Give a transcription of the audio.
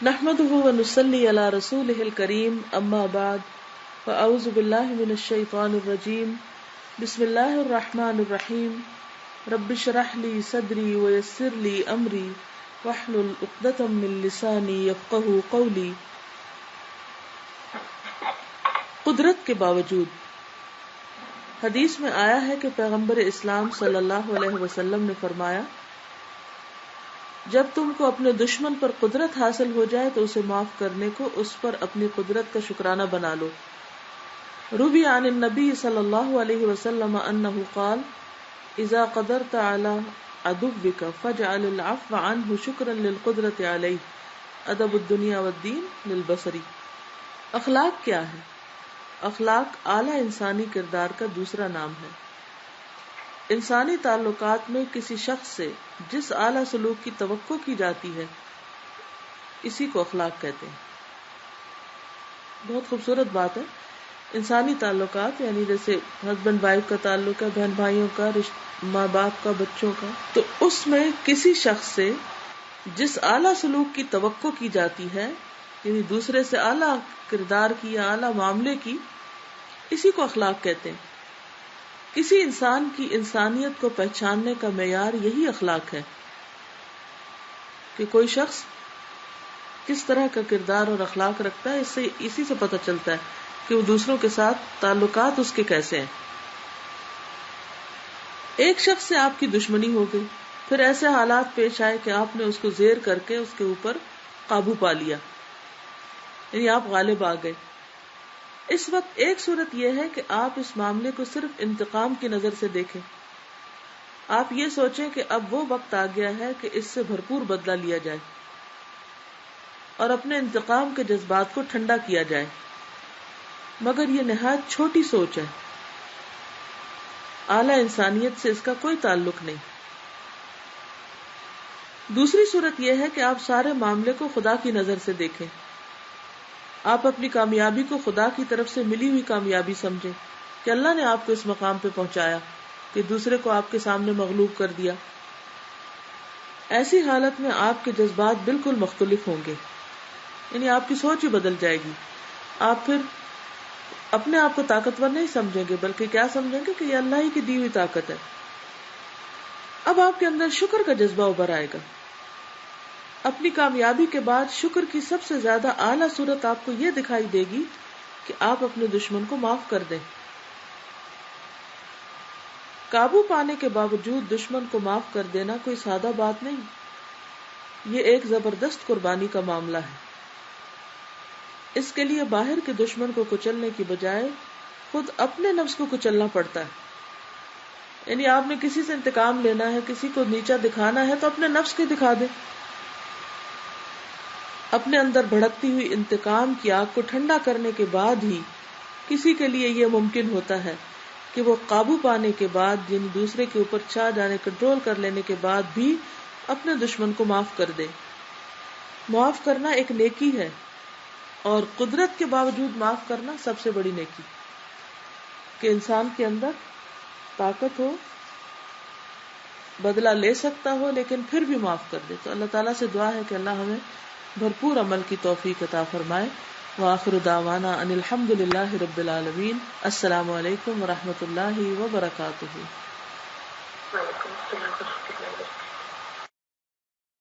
نحمده ونصلي على رسوله الكريم اما بعد فاعوذ بالله من الشيطان الرجيم بسم الله الرحمن الرحيم رب اشرح لي صدري ويسر لي امري واحلل عقدة من لساني يفقهوا قولي. قدرت کے باوجود حدیث میں آیا ہے کہ پیغمبر اسلام صلی اللہ علیہ وسلم نے فرمایا، جب تم کو اپنے دشمن پر قدرت حاصل ہو جائے تو اسے معاف کرنے کو اس پر اپنی قدرت کا شکرانہ بنا لو. روی عن النبی صلی اللہ علیہ وسلم انہ قال اذا قدرت علی عدوک فاجعل العفو عنہ شکرا للقدرت علیہ ادب الدنیا والدین للبصری. اخلاق کیا ہے؟ اخلاق اعلیٰ انسانی کردار کا دوسرا نام ہے. انسانی تعلقات میں کسی شخص سے جس اعلیٰ سلوک کی توقع کی جاتی ہے اسی کو اخلاق کہتے ہیں. بہت خوبصورت بات ہے. انسانی تعلقات یعنی جیسے ہسبینڈ وائف کا تعلق ہے، بہن بھائیوں کا، ماں باپ کا، بچوں کا، تو اس میں کسی شخص سے جس اعلیٰ سلوک کی توقع کی جاتی ہے یعنی دوسرے سے اعلیٰ کردار کی یا اعلیٰ معاملے کی، اسی کو اخلاق کہتے ہیں. کسی انسان کی انسانیت کو پہچاننے کا معیار یہی اخلاق ہے کہ کوئی شخص کس طرح کا کردار اور اخلاق رکھتا ہے. اسی سے پتہ چلتا ہے کہ وہ دوسروں کے ساتھ تعلقات اس کے کیسے ہیں. ایک شخص سے آپ کی دشمنی ہو گئی، پھر ایسے حالات پیش آئے کہ آپ نے اس کو زیر کر کے اس کے اوپر قابو پا لیا، یعنی آپ غالب آ گئے. اس وقت ایک صورت یہ ہے کہ آپ اس معاملے کو صرف انتقام کی نظر سے دیکھیں. آپ یہ سوچیں کہ اب وہ وقت آ گیا ہے کہ اس سے بھرپور بدلہ لیا جائے اور اپنے انتقام کے جذبات کو ٹھنڈا کیا جائے، مگر یہ نہایت چھوٹی سوچ ہے. اعلیٰ انسانیت سے اس کا کوئی تعلق نہیں. دوسری صورت یہ ہے کہ آپ سارے معاملے کو خدا کی نظر سے دیکھیں. آپ اپنی کامیابی کو خدا کی طرف سے ملی ہوئی کامیابی سمجھیں کہ اللہ نے آپ کو اس مقام پہ پہنچایا کہ دوسرے کو آپ کے سامنے مغلوب کر دیا. ایسی حالت میں آپ کے جذبات بالکل مختلف ہوں گے، یعنی آپ کی سوچ ہی بدل جائے گی. آپ پھر اپنے آپ کو طاقتور نہیں سمجھیں گے بلکہ کیا سمجھیں گے کہ یہ اللہ ہی کی دی ہوئی طاقت ہے. اب آپ کے اندر شکر کا جذبہ ابھر آئے گا. اپنی کامیابی کے بعد شکر کی سب سے زیادہ اعلیٰ صورت آپ کو یہ دکھائی دے گی کہ آپ اپنے دشمن کو معاف کر دیں. قابو پانے کے باوجود دشمن کو معاف کر دینا کوئی سادہ بات نہیں، یہ ایک زبردست قربانی کا معاملہ ہے. اس کے لیے باہر کے دشمن کو کچلنے کی بجائے خود اپنے نفس کو کچلنا پڑتا ہے. یعنی آپ نے کسی سے انتقام لینا ہے، کسی کو نیچا دکھانا ہے تو اپنے نفس کو دکھا دیں. اپنے اندر بھڑکتی ہوئی انتقام کی آگ کو ٹھنڈا کرنے کے بعد ہی کسی کے لیے یہ ممکن ہوتا ہے کہ وہ قابو پانے کے بعد یعنی دوسرے کے اوپر چھا جانے، کنٹرول کر لینے کے بعد بھی اپنے دشمن کو معاف کر دے. معاف کرنا ایک نیکی ہے اور قدرت کے باوجود معاف کرنا سب سے بڑی نیکی، کہ انسان کے اندر طاقت ہو، بدلہ لے سکتا ہو لیکن پھر بھی معاف کر دے. تو اللہ تعالیٰ سے دعا ہے کہ اللہ ہمیں بھرپور عمل کی توفیق عطا فرمائے. وآخر دعوانا ان الحمد للہ رب العالمین. السلام علیکم ورحمۃ اللہ وبرکاتہ. وعلیکم السلام ورحمۃ اللہ وبرکاتہ.